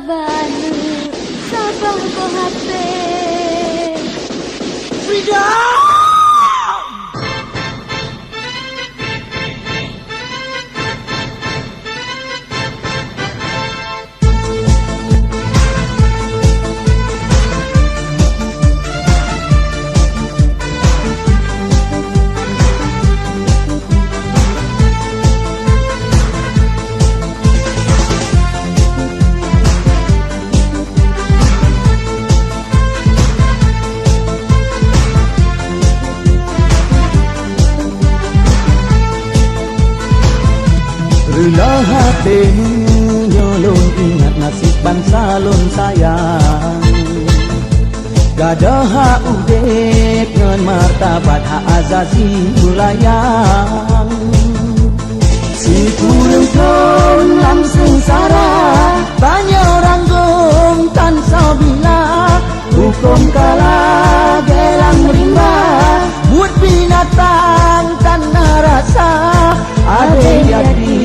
banu sabah bohate Freedom! Relah hatimu nyolong ingat nasib bangsa lon sayang. Gadah hak udek ngan martabat hak azazi mulayang. Si kurang kon langsung sarah banyak orang gom tan sabila. Hukum kalah gelang rimba buat binatang tanpa rasa. Ada jadi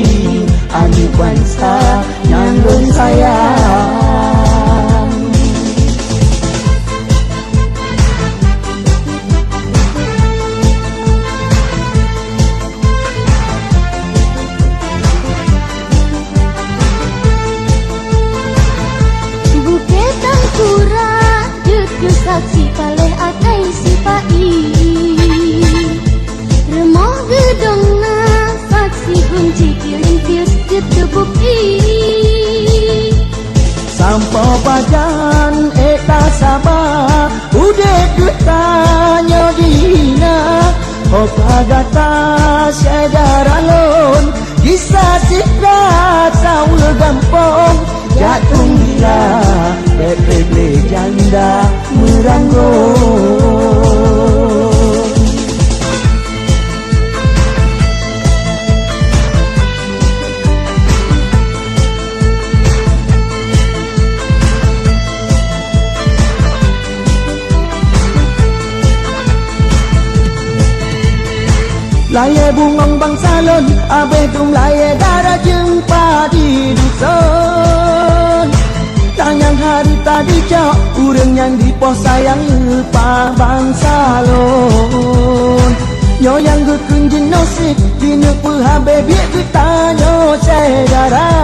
ani bangsa nyandung sayang. Bukit Tangkura jutu saksi paleh atai sipai Remoh gedong na saksi kunci kirim tius jutu bukti Sampai pajan eta sabah udah dutanya dina. Hoka gata sedar alon kisah cipta saul gampong. Jatuh gila pepe janda meranggung. Laye bungong bang salon, abe tung laye darah jempa di dusun. Tanyang hari tadi cak, urang yang di pos sayang lupa bang salon. Nyo yang gekun jenosik, dina pehabe biak getanyo sedara.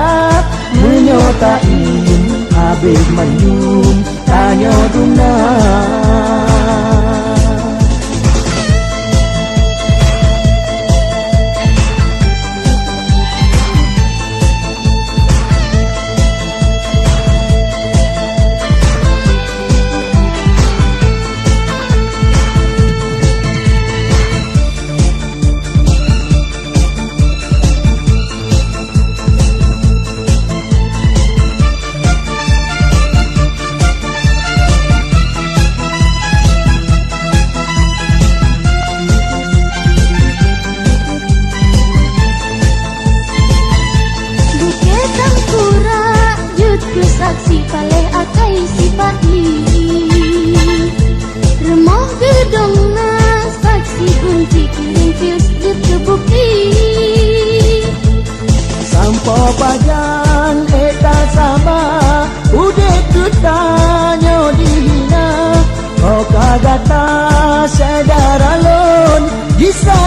Menyotain, abe manyum, tanyo dunah. saksi paleh akai sipai Remoh gedong na saksi kunci kirim fius jutu bukti Sampo pajan eta sama udah tutanya dihina. Oh kagata sedar alon bisa